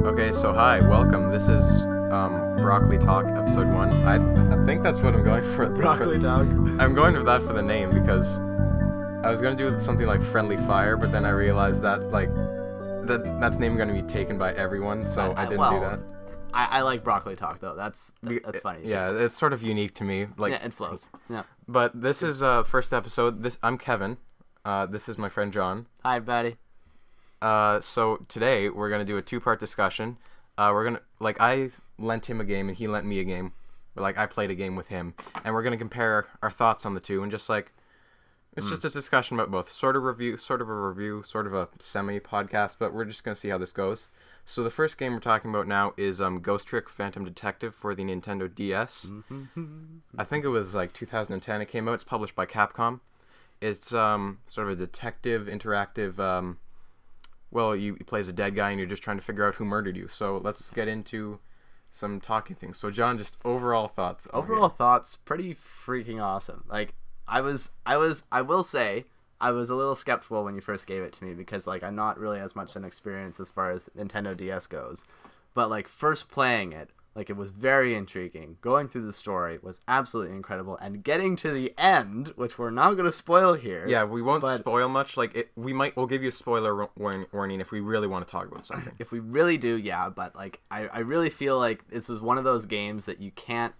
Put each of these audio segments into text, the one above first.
Okay, so hi, welcome. This is Broccoli Talk, episode 1. I think that's what I'm going for. Broccoli Talk. I'm going with that for the name because I was going to do something like Friendly Fire, but then I realized that that's name going to be taken by everyone, so I didn't do that. I like Broccoli Talk though. That's funny. Yeah, it's sort of unique to me. Like, yeah, it flows. Yeah. But this is first episode. I'm Kevin. This is my friend John. Hi, buddy. So today we're gonna do a 2-part discussion. I lent him a game and he lent me a game. I played a game with him, and we're gonna compare our thoughts on the two, and just it's just a discussion about both. Sort of a review, sort of a semi-podcast, but we're just gonna see how this goes. So the first game we're talking about now is Ghost Trick Phantom Detective for the Nintendo DS. I think it was 2010 it came out. It's published by Capcom. It's sort of a detective interactive. You play as a dead guy and you're just trying to figure out who murdered you. So let's get into some talking things. So John, just overall thoughts. Overall thoughts, pretty freaking awesome. I will say, I was a little skeptical when you first gave it to me because I'm not really as much an experience as far as Nintendo DS goes. But first playing it, it was very intriguing. Going through the story was absolutely incredible, and getting to the end, which we're not going to spoil here. Yeah, we won't spoil much. We'll give you a spoiler warning if we really want to talk about something. If we really do, yeah. But I really feel like this was one of those games that you can't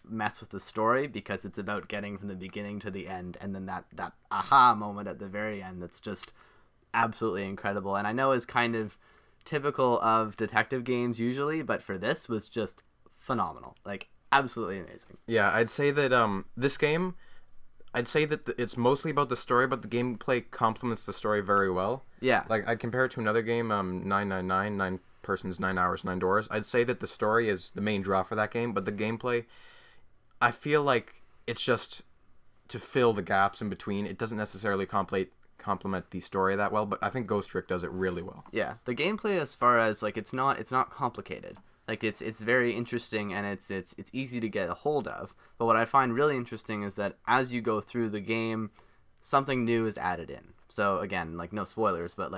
mess with the story because it's about getting from the beginning to the end, and then that aha moment at the very end that's just absolutely incredible. And I know is kind of typical of detective games usually, but for this was just phenomenal. Absolutely amazing. Yeah, I'd say that this game, it's mostly about the story, but the gameplay complements the story very well. Yeah. I'd compare it to another game, 999, 9 persons, 9 hours, 9 doors. I'd say that the story is the main draw for that game, but the gameplay, I feel like it's just to fill the gaps in between. It doesn't necessarily complement the story that well, but I think Ghost Trick does it really well. Yeah, the gameplay, as far as it's not complicated. It's very interesting, and it's easy to get a hold of. But what I find really interesting is that as you go through the game, something new is added in. So again, no spoilers, but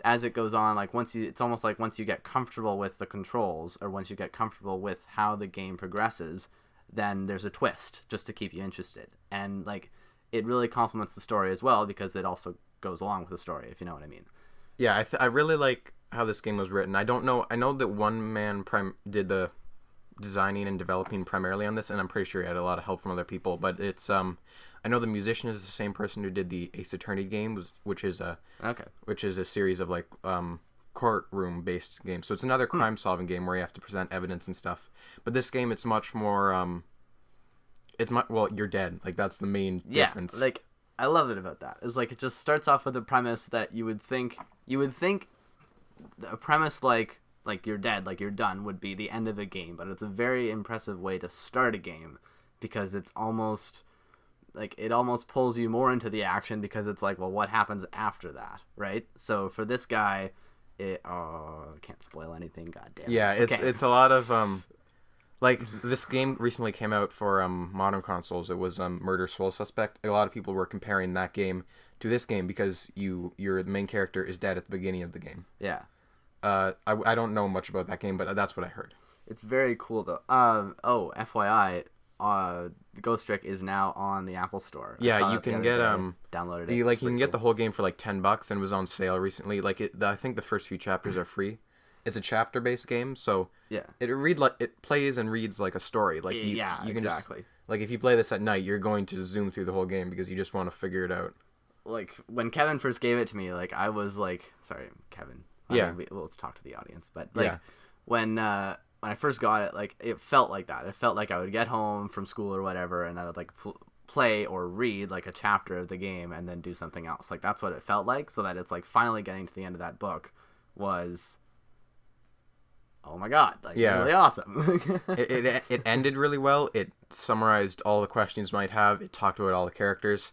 as it goes on, it's almost like once you get comfortable with the controls, or once you get comfortable with how the game progresses, then there's a twist just to keep you interested. And it really complements the story as well, because it also goes along with the story, if you know what I mean. Yeah, I really like how this game was written. I know that one man did the designing and developing primarily on this, and I'm pretty sure he had a lot of help from other people, but it's I know the musician is the same person who did the Ace Attorney game, which is a series of courtroom based games. So it's another crime solving game where you have to present evidence and stuff. But this game, it's much more you're dead. That's the main difference. I love it about that. It's it just starts off with a premise that you would think a premise like you're dead, you're done, would be the end of a game, but it's a very impressive way to start a game, because it's almost it almost pulls you more into the action, because it's what happens after that, right? So for this guy, I can't spoil anything, goddamn. Yeah, it's a lot of this game recently came out for modern consoles. It was Murder Soul Suspect. A lot of people were comparing that game to this game because your main character is dead at the beginning of the game. Yeah. I don't know much about that game, but that's what I heard. It's very cool though. FYI, Ghost Trick is now on the Apple Store. Yeah, you can get downloaded it. You can get the whole game for $10, and it was on sale recently. I think the first few chapters are free. It's a chapter-based game, so yeah, it plays and reads like a story. You can exactly. Just, if you play this at night, you're going to zoom through the whole game because you just want to figure it out. When Kevin first gave it to me, I was sorry, Kevin. Yeah. We'll talk to the audience, but yeah. When I first got it, it felt like that. It felt like I would get home from school or whatever, and I would play or read a chapter of the game and then do something else. That's what it felt like. So that it's finally getting to the end of that book was, oh my god, really awesome. it ended really well. It summarized all the questions you might have. It talked about all the characters.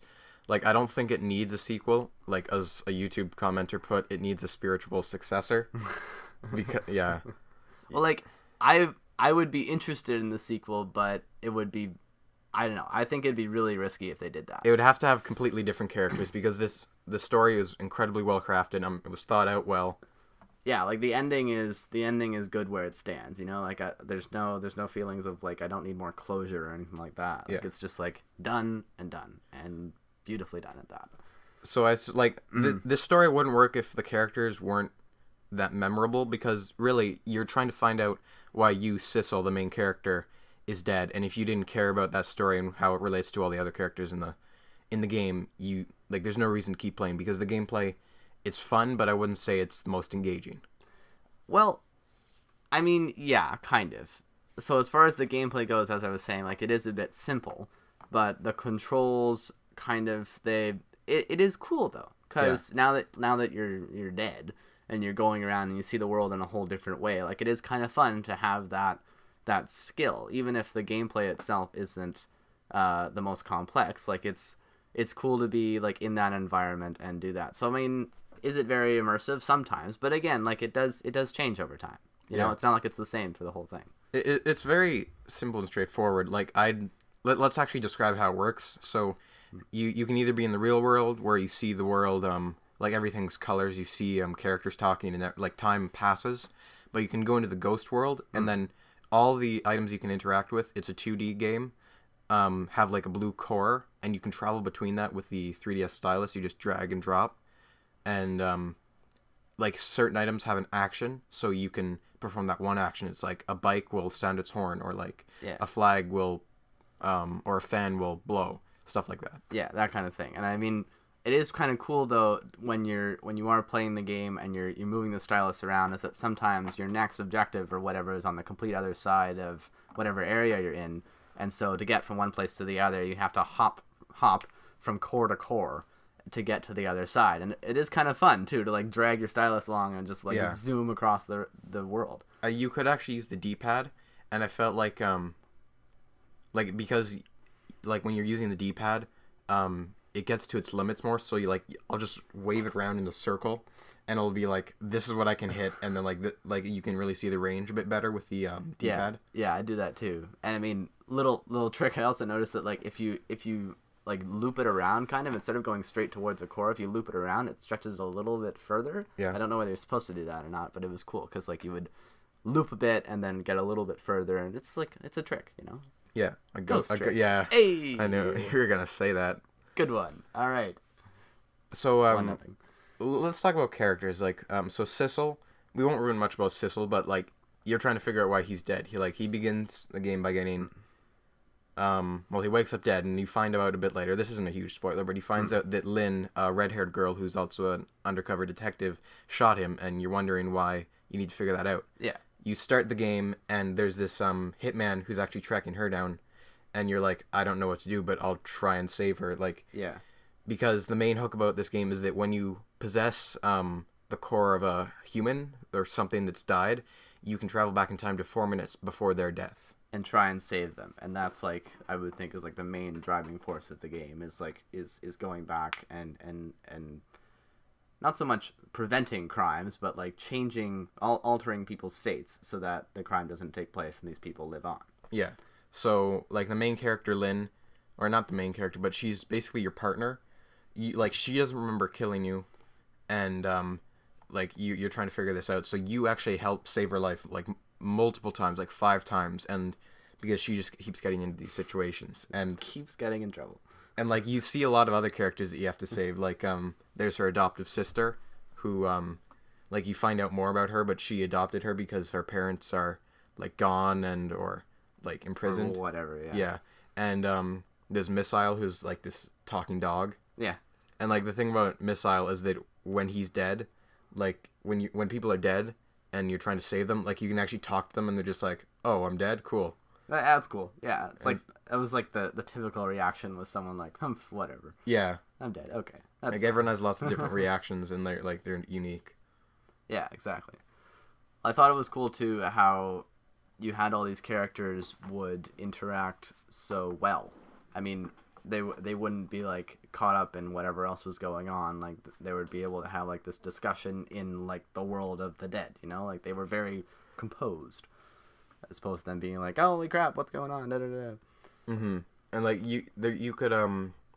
I don't think it needs a sequel. As a YouTube commenter put, it needs a spiritual successor. Because yeah, Well, like I would be interested in the sequel, but it would be, I don't know. I think it'd be really risky if they did that. it would have to have completely different characters because the story is incredibly well crafted. It was thought out well. Yeah, like the ending is good where it stands. You know, like there's no feelings of like I don't need more closure or anything like that. Like Yeah. it's just like done and beautifully done at that. So this story wouldn't work if the characters weren't that memorable because really you're trying to find out why Sissel, the main character, is dead, and if you didn't care about that story and how it relates to all the other characters in the game, you like there's no reason to keep playing because the gameplay, it's fun, but I wouldn't say it's the most engaging. Well, I mean, yeah, kind of. So as far as the gameplay goes, as I was saying, like it is a bit simple, but the controls kind of it is cool though, because now that you're dead and you're going around and you see the world in a whole different way, like it is kind of fun to have that skill, even if the gameplay itself isn't the most complex. Like it's cool to be like in that environment and do that. So I mean, is it very immersive? Sometimes, but again, like it does change over time. You know, it's not like it's the same for the whole thing. It's very simple and straightforward. Like let's actually describe how it works. So you can either be in the real world where you see the world like everything's colors, you see characters talking and that, like time passes, but you can go into the ghost world and then all the items you can interact with, it's a 2D game, have like a blue core and you can travel between that with the 3DS stylus. You just drag and drop, and like certain items have an action, so you can perform that one action. It's like a bike will sound its horn, or like a flag will or a fan will blow, stuff like that. Yeah, that kind of thing. And I mean, it is kind of cool though when you are playing the game and you're moving the stylus around, is that sometimes your next objective or whatever is on the complete other side of whatever area you're in, and so to get from one place to the other, you have to hop from core to core to get to the other side. And it is kind of fun too to like drag your stylus along and just like zoom across the world. You could actually use the D-pad, and I felt like because like when you're using the D-pad, it gets to its limits more, so I'll just wave it around in a circle and it'll be like, this is what I can hit, and then like you can really see the range a bit better with the D-pad. Yeah, I do that too. And I mean, little trick, I also noticed that like if you like loop it around kind of, instead of going straight towards a core, if you loop it around, it stretches a little bit further. Yeah. I don't know whether you're supposed to do that or not, but it was cool because like you would loop a bit and then get a little bit further, and it's like, it's a trick, you know? Yeah, yeah. Hey! I knew you were gonna say that. Good one. All right. So 1-0. let's talk about characters. Like so Sissel, we won't ruin much about Sissel, but like you're trying to figure out why he's dead. He begins the game by getting he wakes up dead, and you find out a bit later, this isn't a huge spoiler, but he finds out that Lynn, a red-haired girl who's also an undercover detective, shot him, and you're wondering why. You need to figure that out. Yeah. You start the game, and there's this hitman who's actually tracking her down, and you're like, I don't know what to do, but I'll try and save her. Like, Yeah. because the main hook about this game is that when you possess the core of a human or something that's died, you can travel back in time to 4 minutes before their death. And try and save them. And that's like, I would think is like the main driving force of the game, is like is going back and not so much preventing crimes, but like altering people's fates so that the crime doesn't take place and these people live on. Yeah. So like the main character Lynn, or not the main character, but she's basically your partner. She doesn't remember killing you, and you're trying to figure this out. So you actually help save her life like multiple times, like 5 times, and because she just keeps getting into these situations and keeps getting in trouble. And like you see a lot of other characters that you have to save. Like there's her adoptive sister, who like you find out more about her, but she adopted her because her parents are like gone or like imprisoned or whatever. Yeah. Yeah. And there's Missile, who's like this talking dog. Yeah. And like the thing about Missile is that when he's dead, like when people are dead and you're trying to save them, like you can actually talk to them and they're just like, oh, I'm dead, cool. That's cool. Yeah, it's like that was like the typical reaction was someone like, whatever. Yeah, I'm dead. Okay, that's like fine. everyone has lots of different reactions, and they're unique. Yeah, exactly. I thought it was cool too how you had all these characters would interact so well. I mean, they wouldn't be like caught up in whatever else was going on. Like they would be able to have like this discussion in like the world of the dead. You know, like they were very composed, as opposed to them being like, "Holy crap, what's going on?" Da, da, da. Mm-hmm. And like you could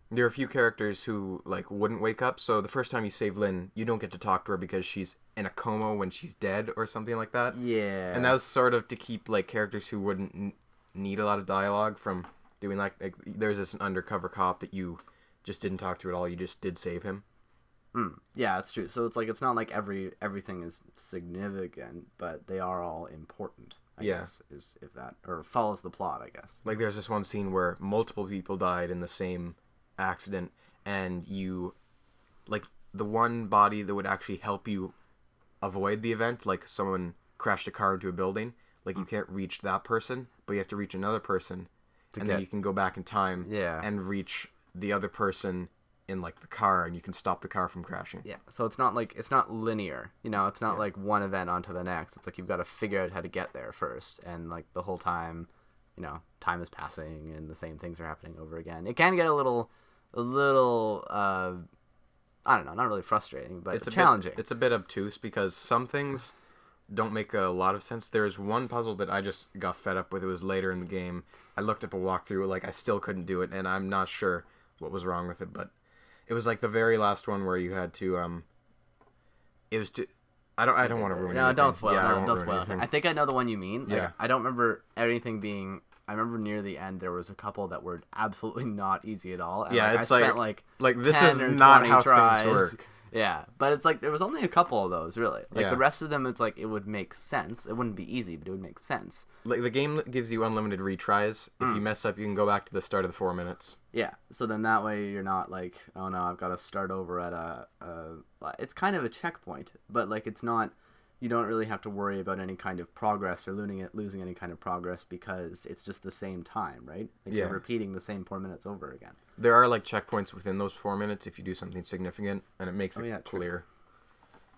there are a few characters who like wouldn't wake up. So the first time you save Lynn, you don't get to talk to her because she's in a coma when she's dead or something like that. Yeah. And that was sort of to keep like characters who wouldn't need a lot of dialogue from doing like there's this undercover cop that you just didn't talk to at all. You just did save him. Yeah, it's true. So it's like it's not like everything is significant, but they are all important. I guess is if that or follows the plot. I guess. Like there's this one scene where multiple people died in the same accident, and you like the one body that would actually help you avoid the event, like someone crashed a car into a building, like you can't reach that person, but you have to reach another person then you can go back in time and reach the other person in like the car, and you can stop the car from crashing. Yeah, so it's not like it's not linear, you know, it's not like one event onto the next. It's like you've got to figure out how to get there first, and like the whole time, you know, time is passing and the same things are happening over again. It can get a little I don't know, not really frustrating, but it's challenging. It's a bit obtuse because some things don't make a lot of sense. There's one puzzle that I just got fed up with. It was later in the game. I looked up a walkthrough, like I still couldn't do it, and I'm not sure what was wrong with it, but it was like the very last one where you had to it was to I don't want to ruin anything. Don't spoil. Yeah, don't spoil. I think I know the one you mean. Like, yeah. I don't remember anything being. I remember near the end there was a couple that were absolutely not easy at all. And yeah, like, it's I spent like this is not how tries. things work. Yeah, but it's like there was only a couple of those really. Like Yeah. the rest of them, it's like it would make sense. It wouldn't be easy, but it would make sense. Like the game gives you unlimited retries. If you mess up, you can go back to the start of the 4 minutes. Yeah, so then that way you're not like, oh no, I've got to start over at a it's kind of a checkpoint, but like it's not. You don't really have to worry about any kind of progress or losing any kind of progress because it's just the same time, right? Like you're repeating the same 4 minutes over again. There are like checkpoints within those 4 minutes if you do something significant, and it makes it clear. True.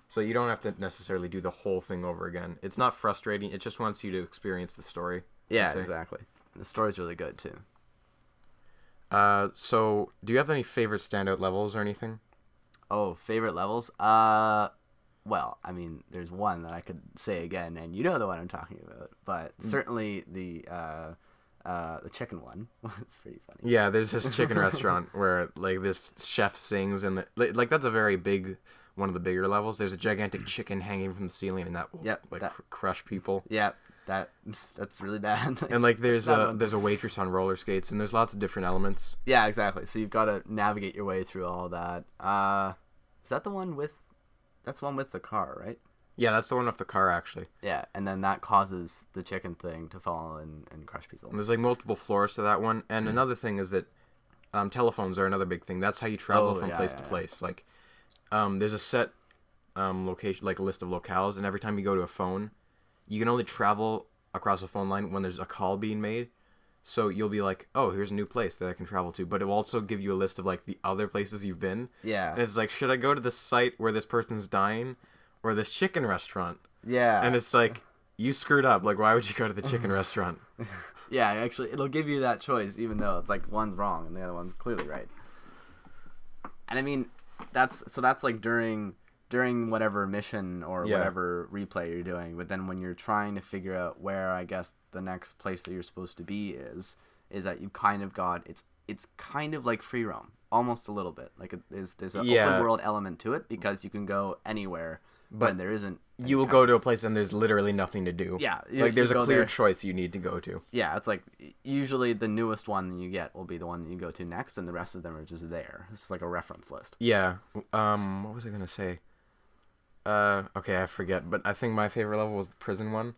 So you don't have to necessarily do the whole thing over again. It's not frustrating. It just wants you to experience the story. Yeah, exactly. The story's really good too. So do you have any favorite standout levels or anything? Oh, favorite levels? Well, I mean, there's one that I could say again, and you know the one I'm talking about. But certainly the chicken one was pretty funny. Yeah, there's this chicken restaurant where like this chef sings, and like that's a very big one of the bigger levels. There's a gigantic chicken hanging from the ceiling, and that will crush people. Yeah, that's really bad. And like there's a waitress on roller skates, and there's lots of different elements. Yeah, exactly. So you've got to navigate your way through all that. Is that the one with? That's the one with the car, right? Yeah, that's the one with the car, actually. Yeah, and then that causes the chicken thing to fall and crush people. And there's like multiple floors to that one. And another thing is that telephones are another big thing. That's how you travel from place to place. Like, there's a set location, like a list of locales, and every time you go to a phone, you can only travel across a phone line when there's a call being made. So you'll be like, oh, here's a new place that I can travel to. But it will also give you a list of like the other places you've been. Yeah. And it's like, should I go to the site where this person's dying or this chicken restaurant? Yeah. And it's like, you screwed up. Like, why would you go to the chicken restaurant? Yeah, actually, it'll give you that choice, even though it's like one's wrong and the other one's clearly right. And I mean, that's like during whatever mission or whatever replay you're doing. But then when you're trying to figure out where, I guess, the next place that you're supposed to be is that you kind of got it's kind of like free roam, almost a little bit. Like there's an open world element to it because you can go anywhere, but when there isn't. You will go to a place and there's literally nothing to do. Yeah, like there's a clear choice you need to go to. Yeah, it's like usually the newest one you get will be the one that you go to next, and the rest of them are just there. It's just like a reference list. Yeah. What was I gonna say? Okay, I forget, but I think my favorite level was the prison one.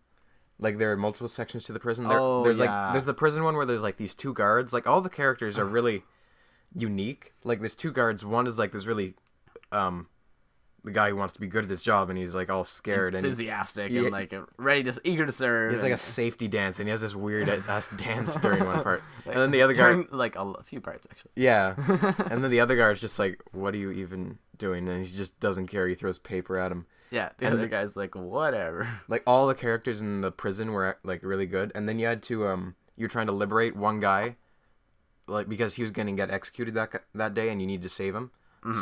Like, there are multiple sections to the prison. There's the prison one where there's, like, these two guards. Like, all the characters are really unique. Like, there's two guards. One is, like, this really, the guy who wants to be good at his job, and he's, like, all scared. Enthusiastic and, like, eager to serve. He has, like, a safety dance, and he has this weird-ass dance during one part. And then the other guy... like, a few parts, actually. Yeah. And then the other guard is just like, what are you even doing? And he just doesn't care. He throws paper at him. Yeah, the other guy's like, whatever. Like, all the characters in the prison were, like, really good. And then you had to, you're trying to liberate one guy, like because he was going to get executed that day, and you need to save him.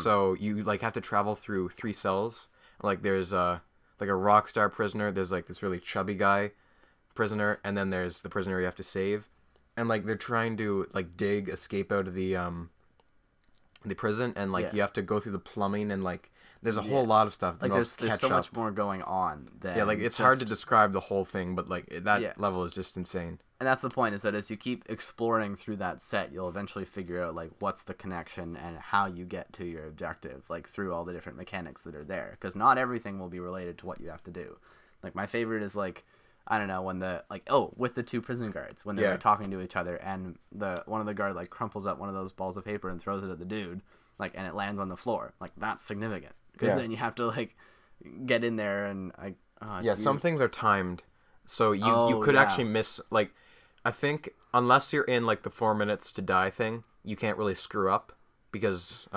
So you like have to travel through 3 cells. Like there's like a rock star prisoner. There's like this really chubby guy prisoner, and then there's the prisoner you have to save. And like they're trying to like escape out of the prison, and like you have to go through the plumbing, and like there's a whole lot of stuff. Like there's so much more going on than like it's hard to describe the whole thing, but like that level is just insane. And that's the point, is that as you keep exploring through that set, you'll eventually figure out like what's the connection and how you get to your objective, like through all the different mechanics that are there, because not everything will be related to what you have to do. Like my favorite is like, I don't know, when with the 2 prison guards, when they're talking to each other, and one of the guard like crumples up one of those balls of paper and throws it at the dude, like, and it lands on the floor. Like that's significant, because then you have to like get in there and some things are timed, so you could actually miss, like, I think unless you're in like the 4 minutes to die thing, you can't really screw up, because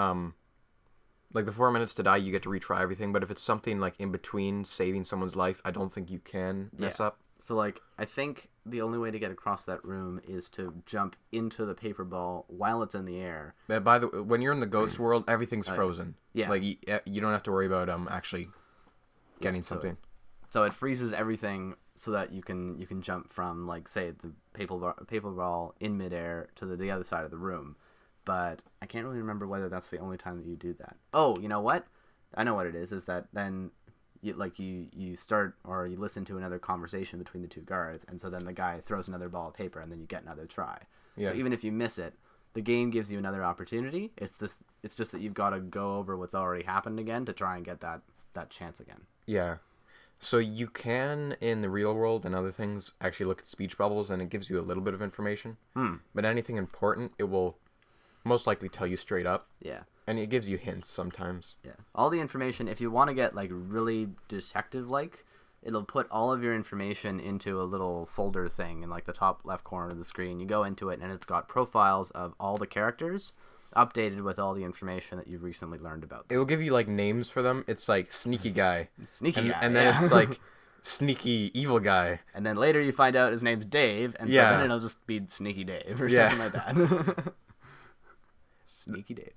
like the 4 minutes to die, you get to retry everything. But if it's something like in between saving someone's life, I don't think you can mess up. So like I think the only way to get across that room is to jump into the paper ball while it's in the air. By the way, when you're in the ghost world, everything's frozen. Yeah. Like you don't have to worry about actually getting something. So it freezes everything so that you can jump from, like, say, the paper ball in midair to the other side of the room. But I can't really remember whether that's the only time that you do that. Oh, you know what? I know what it is that then you start, or you listen to another conversation between the 2 guards, and so then the guy throws another ball of paper, and then you get another try. Yeah. So even if you miss it, the game gives you another opportunity. It's just that you've got to go over what's already happened again to try and get that chance again. Yeah. So you can, in the real world and other things, actually look at speech bubbles, and it gives you a little bit of information. But anything important, it will most likely tell you straight up. Yeah. And it gives you hints sometimes. Yeah. All the information, if you want to get like really detective-like, it'll put all of your information into a little folder thing in like the top left corner of the screen. You go into it, and it's got profiles of all the characters, updated with all the information that you've recently learned about them. It will give you like names for them. It's like sneaky guy. And then it's like sneaky evil guy. And then later you find out his name's Dave, and so then it'll just be Sneaky Dave or something like that. Sneaky Dave.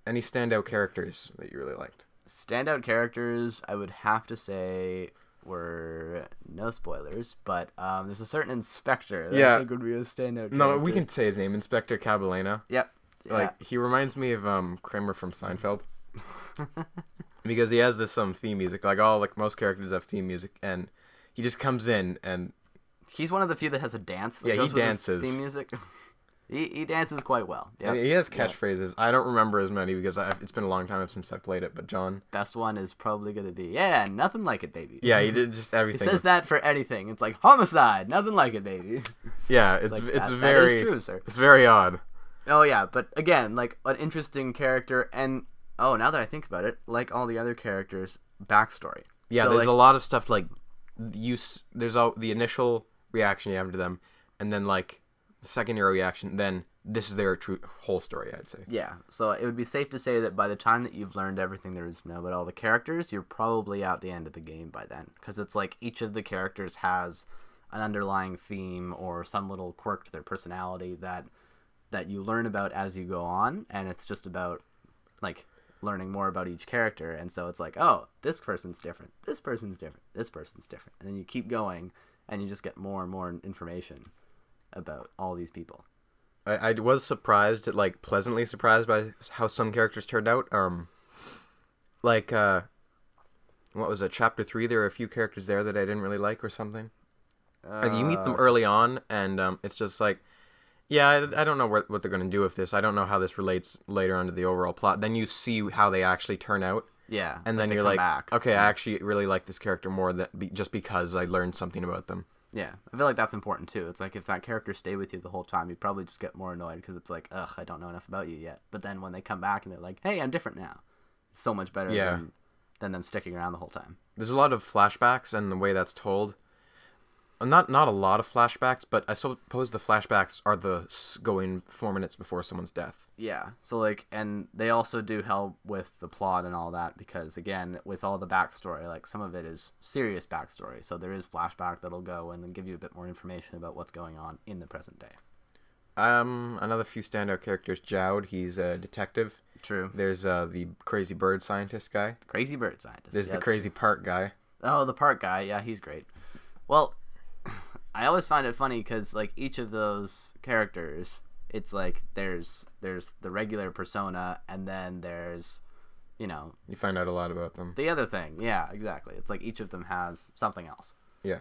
Any standout characters that you really liked? Standout characters, I would have to say, were, no spoilers, but there's a certain inspector that I think would be a standout character. No, we can say his name, Inspector Caballena. Yep. Like, he reminds me of Kramer from Seinfeld. Because he has this theme music. Like most characters have theme music, and he just comes in and he's one of the few that has a dance that goes with dances. His theme music. He dances quite well. Yep. He has catchphrases. I don't remember as many because it's been a long time since I've played it. But John, best one is probably gonna be nothing like it, baby. Yeah, he did just everything. He says that for anything. It's like homicide, nothing like it, baby. Yeah, it's very. That is true, sir. It's very odd. Oh yeah, but again, like an interesting character, and now that I think about it, like all the other characters, backstory. Yeah, so there's a lot of stuff like there's the initial reaction you have to them, and then like the secondary reaction, then this is their whole story, I'd say. Yeah, so it would be safe to say that by the time that you've learned everything there is to know about all the characters, you're probably out the end of the game by then, because it's like each of the characters has an underlying theme or some little quirk to their personality that you learn about as you go on, and it's just about like learning more about each character. And so it's like, oh, this person's different, this person's different, this person's different, and then you keep going and you just get more and more information about all these people. I was surprised, like pleasantly surprised by how some characters turned out. Like what was it, chapter 3, there were a few characters there that I didn't really like or something. Like you meet them early on, and it's just like, yeah, I don't know what they're going to do with this. I don't know how this relates later on to the overall plot. Then you see how they actually turn out. Yeah. And then you're like, okay, I actually really like this character more just because I learned something about them. Yeah. I feel like that's important too. It's like if that character stayed with you the whole time, you'd probably just get more annoyed because it's like, ugh, I don't know enough about you yet. But then when they come back and they're like, hey, I'm different now. It's so much better than them sticking around the whole time. There's a lot of flashbacks, and the way that's told. Not a lot of flashbacks, but I suppose the flashbacks are the going 4 minutes before someone's death. Yeah, so like, and they also do help with the plot and all that, because again, with all the backstory, like some of it is serious backstory, so there is flashback that'll go and then give you a bit more information about what's going on in the present day. Another few standout characters. Jowd, he's a detective. True. There's the crazy bird scientist guy. Crazy bird scientist. There's Yeah, the that's crazy true. park guy. Oh, the park guy. Yeah, he's great. Well, I always find it funny because like each of those characters, it's like there's the regular persona, and then there's, you know, You find out a lot about them. the other thing. Yeah, exactly. It's like each of them has something else. Yeah.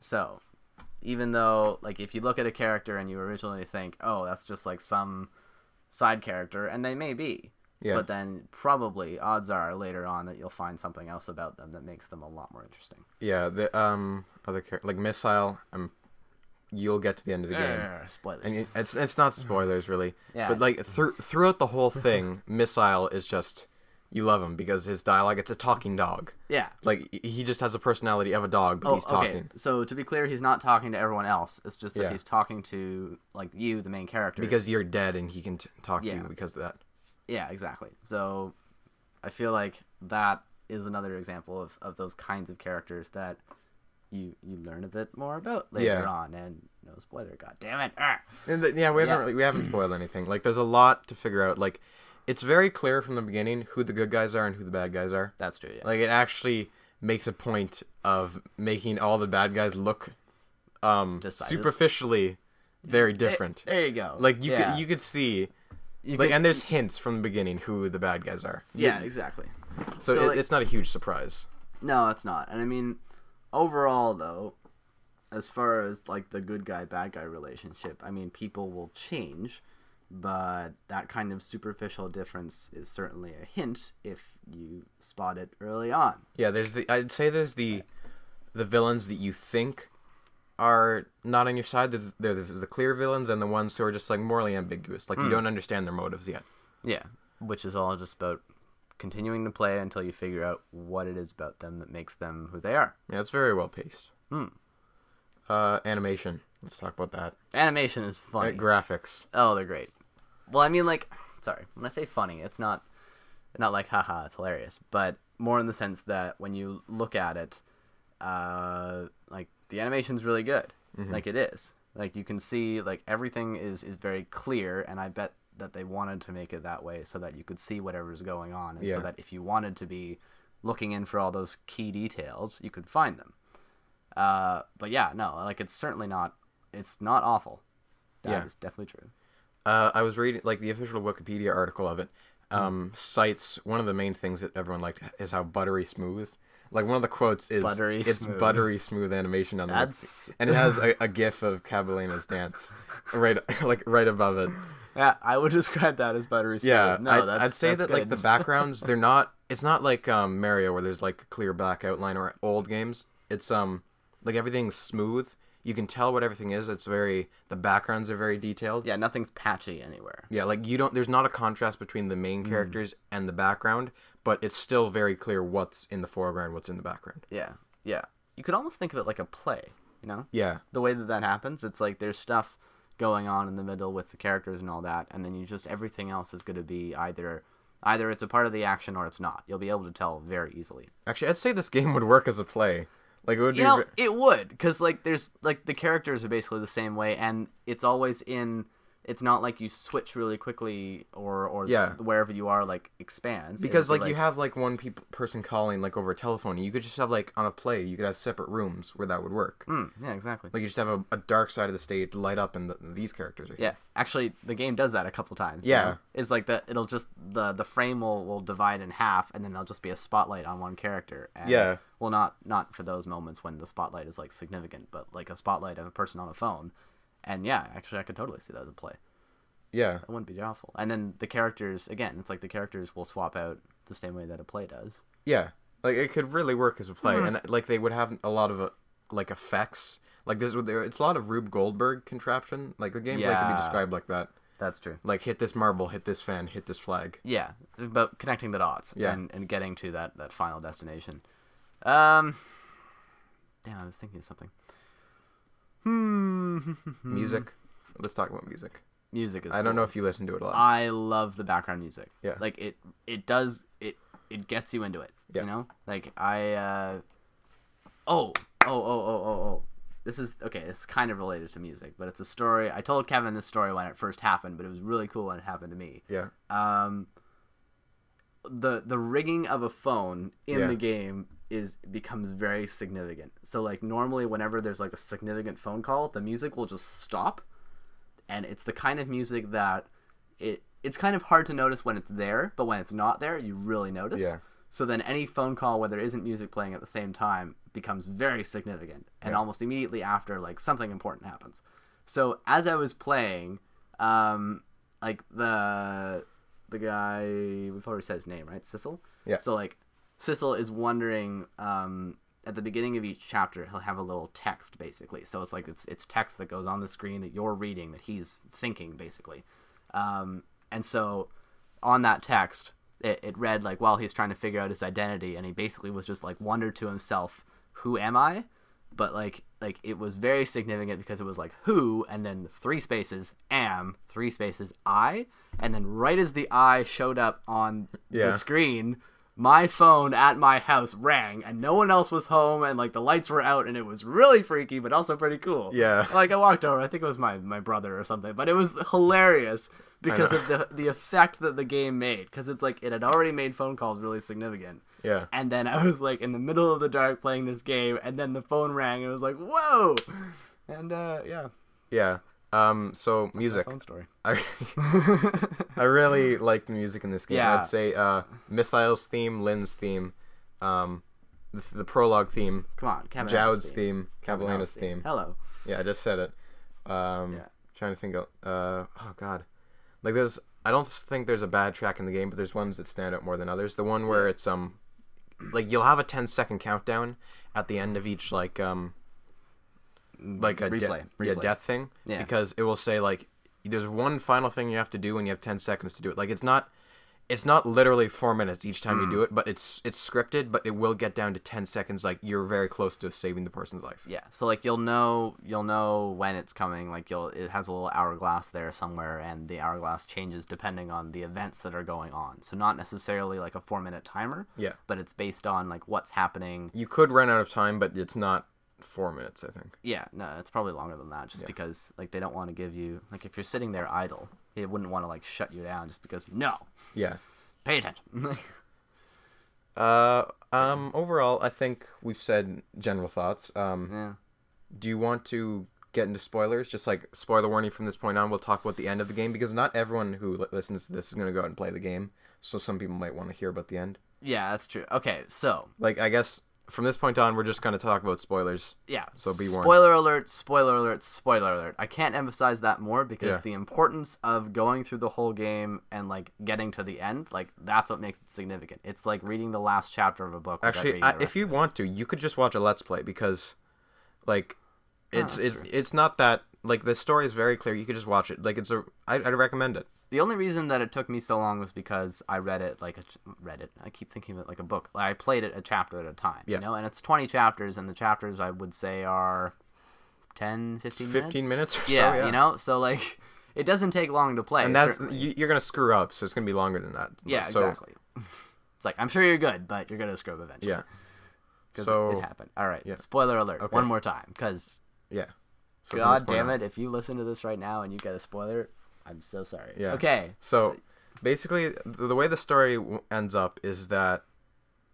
So, even though like if you look at a character and you originally think, oh, that's just like some side character, and they may be. Yeah. But then probably odds are later on that you'll find something else about them that makes them a lot more interesting. Yeah. The other like Missile. You'll get to the end of the game. Spoilers. And it's not spoilers really. Yeah. But like throughout the whole thing, Missile is just, you love him because his dialogue. It's a talking dog. Yeah. Like he just has a personality of a dog, but he's talking. Okay. So to be clear, he's not talking to everyone else. It's just that Yeah. he's talking to like you, the main character. Because you're dead and he can talk to Yeah. you because of that. Yeah, exactly. So I feel like that is another example of those kinds of characters that you learn a bit more about later Yeah. on. And no spoiler, god damn it. Ah. And we haven't spoiled anything. Like there's a lot to figure out. Like it's very clear from the beginning who the good guys are and who the bad guys are. That's true, yeah. Like it actually makes a point of making all the bad guys look Decided. superficially very different. There you go. Like Yeah. you could see You like could- and there's hints from the beginning who the bad guys are. Yeah, exactly. So, like- it's not a huge surprise. No, it's not. And I mean, overall, though, as far as like the good guy bad guy relationship, I mean, people will change, but that kind of superficial difference is certainly a hint if you spot it early on. Yeah, I'd say there's the villains that you think are not on your side. There's the clear villains and the ones who are just like morally ambiguous. Like you don't understand their motives yet. Yeah, which is all just about continuing to play until you figure out what it is about them that makes them who they are. Yeah, it's very well paced. Hmm. Animation. Let's talk about that. Animation is funny. Graphics. Oh, they're great. Well, I mean, like, sorry, when I say funny, it's not like haha, it's hilarious, but more in the sense that when you look at it, like the animation's really good. Like it is. Like you can see, like everything is very clear, and I bet that they wanted to make it that way so that you could see whatever's going on, and so Yeah. that if you wanted to be looking in for all those key details, you could find them. But yeah, no, like it's certainly not. It's not awful. That is definitely true. I was reading like the official Wikipedia article of it. Cites one of the main things that everyone liked is how buttery smooth. Like one of the quotes is Buttery it's smooth. buttery smooth animation on the That's- and it has a gif of Cabalena's dance right right above it. Yeah, I would describe that as buttery smooth. Yeah, no, I'd say that's that like good. the backgrounds they're not. It's not like Mario where there's like a clear black outline or old games. It's like everything's smooth. You can tell what everything is. The backgrounds are very detailed. Yeah, nothing's patchy anywhere. Yeah, like there's not a contrast between the main characters and the background, but it's still very clear what's in the foreground, what's in the background. Yeah, yeah. You could almost think of it like a play, you know? Yeah. The way that happens, it's like there's stuff going on in the middle with the characters and all that, and then everything else is going to be either it's a part of the action or it's not. You'll be able to tell very easily. Actually, I'd say this game would work as a play. Like it would You know, it would, because like there's like the characters are basically the same way, and it's always in. It's not like you switch really quickly or Yeah. wherever you are like expands. because It'd be like you have like one person calling like over a telephone. You could just have like on a play, you could have separate rooms where that would work. yeah, exactly. Like you just have a dark side of the stage light up, and these characters are here. Yeah, actually, the game does that a couple times. Yeah. You know? It's like that. It'll just the frame will divide in half, and then there'll just be a spotlight on one character. And, Yeah. Well, not for those moments when the spotlight is like significant, but like a spotlight of a person on a phone. And yeah, actually, I could totally see that as a play. Yeah. That wouldn't be awful. And then the characters, again, it's like the characters will swap out the same way that a play does. Yeah. Like it could really work as a play, and like they would have a lot of like effects. Like it's a lot of Rube Goldberg contraption. Like the gameplay could be Yeah. described like that. That's true. Like hit this marble, hit this fan, hit this flag. Yeah, but connecting the dots Yeah. and getting to that final destination. Damn, I was thinking of something. Music. Let's talk about music. Music is I don't know cool. if you listen to it a lot. I love the background music. Yeah. Like it does it gets you into it. Yeah. You know? Like I this is okay. It's kind of related to music, but it's a story. I told Kevin this story when it first happened, but it was really cool when it happened to me. Yeah. The ringing of a phone in Yeah. the game becomes very significant. So like normally whenever there's like a significant phone call, the music will just stop, and it's the kind of music that it's kind of hard to notice when it's there, but when it's not there, you really notice. Yeah. So then any phone call where there isn't music playing at the same time becomes very significant, and almost immediately after, like, something important happens. So as I was playing, like the guy, we've already said his name, right? Sissel? Yeah. So like Sissel is wondering, at the beginning of each chapter, he'll have a little text basically. So it's like it's text that goes on the screen that you're reading, that he's thinking basically. And so on that text, it read like while he's trying to figure out his identity, and he basically was just like wondered to himself, who am I? But like it was very significant because it was like who, and then 3 spaces am, 3 spaces I, and then right as the I showed up on the screen, my phone at my house rang, and no one else was home, and like the lights were out, and it was really freaky but also pretty cool. Yeah. Like I walked over, I think it was my brother or something, but it was hilarious because of the effect that the game made, because it's like it had already made phone calls really significant. Yeah. And then I was like in the middle of the dark playing this game, and then the phone rang, and it was like, whoa! And yeah. Yeah. So music. Phone story. I really like the music in this game. Yeah. I'd say Missile's theme, Lynn's theme, the prologue theme, Come on, Kevin. Jowd's theme, Cabalina's theme. Hello. Yeah, I just said it. Trying to think of oh god. Like I don't think there's a bad track in the game, but there's ones that stand out more than others. The one where it's like you'll have a 10-second countdown at the end of each like a replay. death thing, Yeah. because it will say like there's one final thing you have to do and you have 10 seconds to do it. Like it's not literally 4 minutes each time you do it, but it's scripted, but it will get down to 10 seconds. Like you're very close to saving the person's life. Yeah, so like you'll know when it's coming. Like it has a little hourglass there somewhere, and the hourglass changes depending on the events that are going on. So not necessarily like a 4-minute timer. Yeah. But it's based on like what's happening. You could run out of time, but it's not 4 minutes, I think. Yeah, no, it's probably longer than that, just because like they don't want to give you, like, if you're sitting there idle, they wouldn't want to like shut you down just because Yeah. pay attention. Overall, I think we've said general thoughts. Yeah. Do you want to get into spoilers? Just like spoiler warning from this point on, we'll talk about the end of the game, because not everyone who listens to this is going to go out and play the game. So some people might want to hear about the end. Yeah, that's true. Okay, so like I guess from this point on, we're just going to talk about spoilers. yeah. So be warned. Spoiler alert, spoiler alert, spoiler alert. I can't emphasize that more, because Yeah. the importance of going through the whole game and like getting to the end, like that's what makes it significant. It's like reading the last chapter of a book. without Actually, reading the if rest you of it. want to, you could just watch a Let's Play, because like that's true. it's not that, like, the story is very clear. You could just watch it. Like I'd recommend it. The only reason that it took me so long was because I read it I keep thinking of it like a book. I played it a chapter at a time, Yeah. you know, and it's 20 chapters, and the chapters I would say are 10, 15 minutes. 15 minutes or so, Yeah, yeah. you know, so like it doesn't take long to play. And that's certainly. you're going to screw up, so it's going to be longer than that. Yeah, So, exactly. It's like, I'm sure you're good, but you're going to screw up eventually. Yeah. 'Cause So it happened. All right. yeah. Spoiler alert. Okay. One more time, because Yeah. So from this God point damn on- it, if you listen to this right now and you get a spoiler, I'm so sorry. Yeah. Okay. So basically, the way the story ends up is that,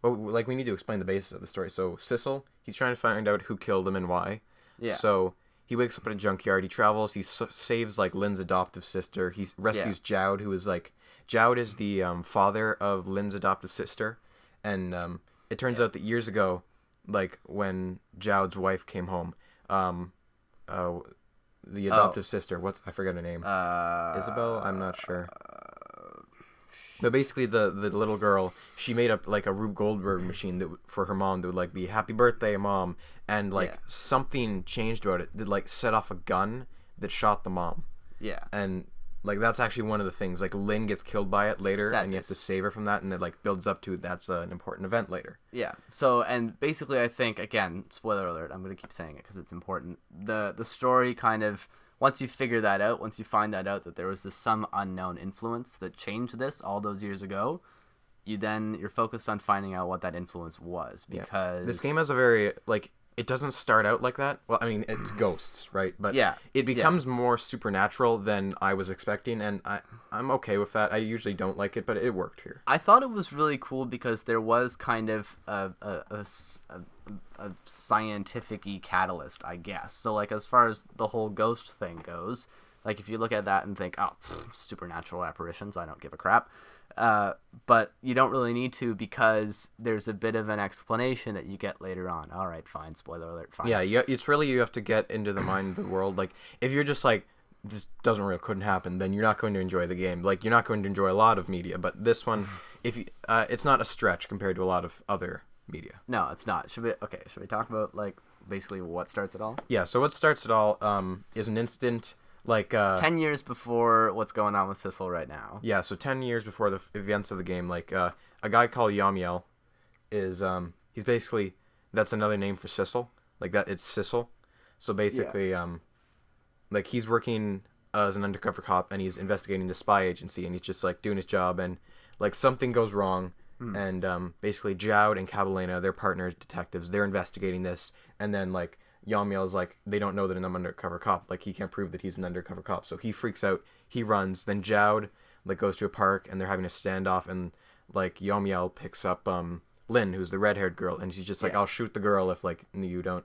well, like, we need to explain the basis of the story. So Sissel, he's trying to find out who killed him and why. Yeah. So he wakes up at a junkyard. He travels. He saves like Lynn's adoptive sister. He rescues Jowd, who is like Jowd is the father of Lynn's adoptive sister, and it turns out that years ago, like when Jowd's wife came home, the adoptive sister, I forget her name. Isabel? I'm not sure. But basically, the little girl, she made up like a Rube Goldberg machine for her mom that would like be "Happy Birthday, Mom," and like something changed about it that like set off a gun that shot the mom. Yeah. And like that's actually one of the things. Like Lynn gets killed by it later, and you have to Sadness. save her from that, and it like builds up to that's an important event later. Yeah. So, and basically, I think, again, spoiler alert, I'm going to keep saying it because it's important. The story kind of, once you figure that out, once you find that out, that there was some unknown influence that changed this all those years ago, you're focused on finding out what that influence was, because This game has a very, like, it doesn't start out like that. Well, I mean, it's ghosts, right? But Yeah, it becomes more supernatural than I was expecting, and I'm okay with that. I usually don't like it, but it worked here. I thought it was really cool because there was kind of a scientific-y catalyst, I guess. So, like, as far as the whole ghost thing goes, like, if you look at that and think, oh, supernatural apparitions, I don't give a crap. But you don't really need to because there's a bit of an explanation that you get later on. All right, fine. Spoiler alert. Fine. Yeah, it's really, you have to get into the mind of the world. Like, if you're just like, this couldn't happen, then you're not going to enjoy the game. Like, you're not going to enjoy a lot of media. But this one, if you, it's not a stretch compared to a lot of other media. No, it's not. Should we talk about, like, basically what starts it all? Yeah. So what starts it all is an incident. Like 10 years before what's going on with Sissel right now. Yeah, so 10 years before the events of the game, like a guy called Yamiel is he's basically, that's another name for Sissel. Like that, it's Sissel. So basically like he's working as an undercover cop and he's investigating the spy agency and he's just like doing his job and like something goes wrong and basically Jowd and Cabalena, their partners, detectives, they're investigating this and then like Yamiel is like, they don't know that I'm an undercover cop. Like, he can't prove that he's an undercover cop. So he freaks out. He runs. Then Jowd, like, goes to a park, and they're having a standoff, and, like, Yamiel picks up Lynn, who's the red-haired girl, and she's just like, I'll shoot the girl if you don't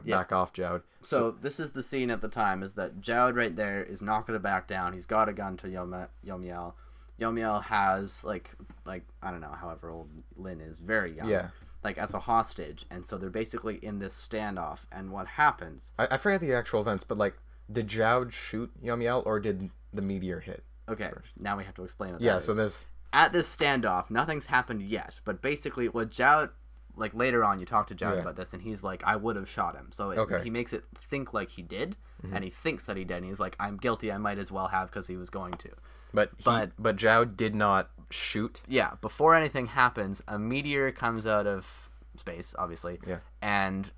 back off, Jowd. So this is the scene at the time, is that Jowd right there is not going to back down. He's got a gun to Yamiel. Yamiel has, like, I don't know, however old Lynn is, very young. Yeah. Like, as a hostage, and so they're basically in this standoff, and what happens... I forget the actual events, but, like, did Jowd shoot Yamiel, or did the meteor hit? Okay, now we have to explain what that is. So there's... At this standoff, nothing's happened yet, but basically what Jowd... Like, later on, you talk to Jowd about this, and he's like, I would have shot him. So he makes it think like he did, and he thinks that he did, and he's like, I'm guilty, I might as well have, because he was going to. But Jowd did not shoot. Yeah, before anything happens, a meteor comes out of space, obviously. Yeah. And,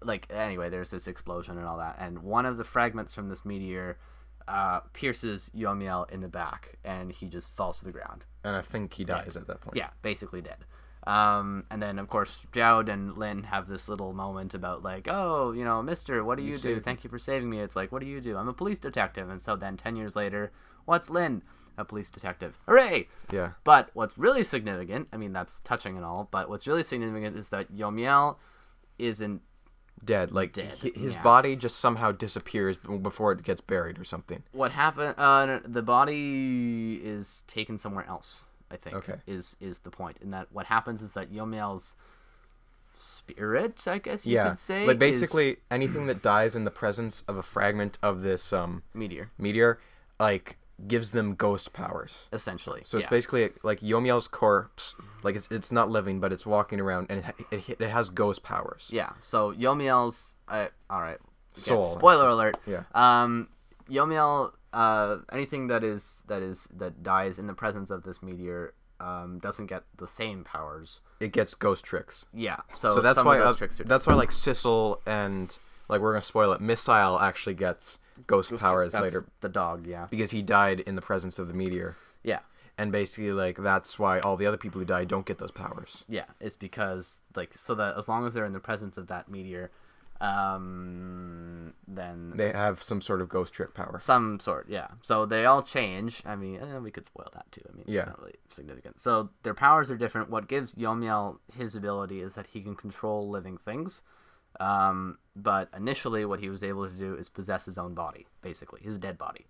like, anyway, there's this explosion and all that. And one of the fragments from this meteor pierces Yomiel in the back, and he just falls to the ground. And I think he dies at that point. Yeah, basically dead. And then, of course, Jowd and Lynn have this little moment about, like, oh, you know, mister, what do you do? Thank you for saving me. It's like, what do you do? I'm a police detective. And so then 10 years later, what's Lynn? A police detective. Hooray! Yeah. But what's really significant, I mean, that's touching and all, but what's really significant is that Yomiel isn't dead. Like, dead. His body just somehow disappears before it gets buried or something. What happened, the body is taken somewhere else, I think, is the point. And that what happens is that Yomiel's spirit, I guess you could say, like, basically, anything that dies in the presence of a fragment of this meteor, like, gives them ghost powers, essentially. So it's basically like Yomiel's corpse, like it's not living, but it's walking around, and it has ghost powers. Yeah. So Yomiel's all right. Soul. Spoiler alert. Yeah. Yomiel, anything that dies in the presence of this meteor, doesn't get the same powers. It gets ghost tricks. Yeah. So that's why like Sissel and, like, we're gonna spoil it, Missile actually gets ghost powers later. The dog, yeah. Because he died in the presence of the meteor. Yeah. And basically, like, that's why all the other people who die don't get those powers. Yeah, it's because, like, so that as long as they're in the presence of that meteor, then they have some sort of ghost trick power. Some sort, yeah. So they all change. I mean, we could spoil that too. I mean, it's not really significant. So their powers are different. What gives Yomiel his ability is that he can control living things. But initially what he was able to do is possess his own body, basically, his dead body.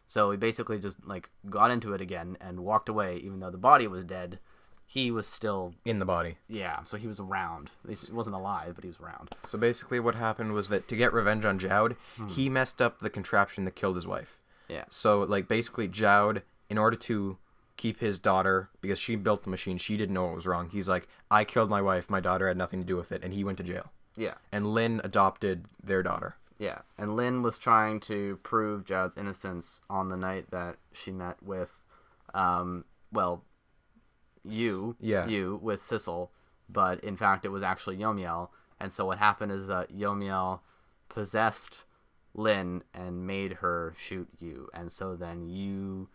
So he basically just, like, got into it again and walked away. Even though the body was dead, he was still in the body. Yeah, so he was around. He wasn't alive, but he was around. So basically what happened was that to get revenge on Jowd, he messed up the contraption that killed his wife. Yeah. So, like, basically Jowd, in order to keep his daughter, because she built the machine, she didn't know what was wrong. He's like, I killed my wife, my daughter had nothing to do with it, and he went to jail. Yeah. And Lynn adopted their daughter. Yeah. And Lynn was trying to prove Jowd's innocence on the night that she met with, you with Sissel, but in fact it was actually Yomiel. And so what happened is that Yomiel possessed Lynn and made her shoot you. And so then you...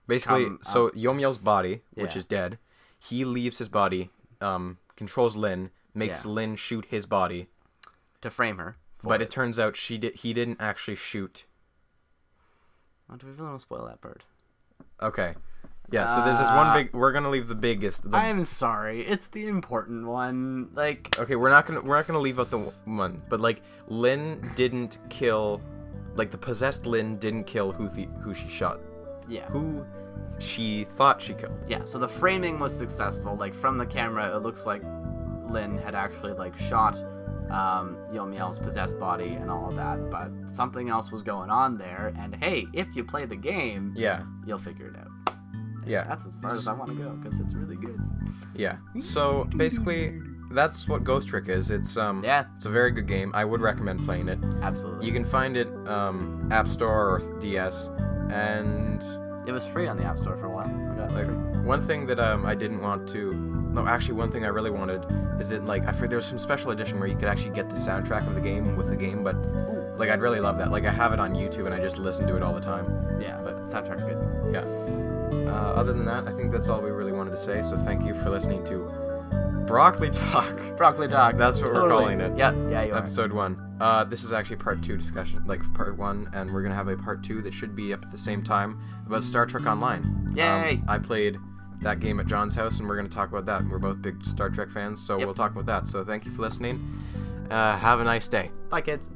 Basically, Yomiel's body, which is dead, he leaves his body, controls Lynn, makes Yeah. Lynn shoot his body. To frame her. But it turns out he didn't actually shoot. Oh, do we really want to spoil that part? Okay. Yeah, so there's this one big... We're going to leave the biggest... I'm sorry. It's the important one. Like... Okay, we're not gonna leave out the one. But, like, Lynn didn't kill... Like, the possessed Lynn didn't kill who she shot. Yeah. Who she thought she killed. Yeah, so the framing was successful. Like, from the camera, it looks like Lynn had actually, like, shot Yomiel's possessed body and all of that. But something else was going on there. And, hey, if you play the game, Yeah. you'll figure it out. Yeah. That's as far as I want to go, because it's really good. Yeah. So, basically, that's what Ghost Trick is. It's it's a very good game. I would recommend playing it. Absolutely. You can find it App Store or DS, and It was free on the App Store for a while. I got it like free. one thing that I didn't want to, no, actually one thing I really wanted is that like I figured there was some special edition where you could actually get the soundtrack of the game with the game, but like I'd really love that. Like I have it on YouTube and I just listen to it all the time. Yeah, but soundtrack's good. Yeah. Other than that, I think that's all we really wanted to say. So thank you for listening to Broccoli Talk. Broccoli Talk. That's what we're calling it. Yeah, you are. Episode 1. This is actually part 2 discussion, like part 1, and we're gonna have a part 2 that should be up at the same time about Star Trek Online. Yay! I played that game at John's house, and we're gonna talk about that. We're both big Star Trek fans, so Yep. we'll talk about that. So thank you for listening. Have a nice day. Bye, kids.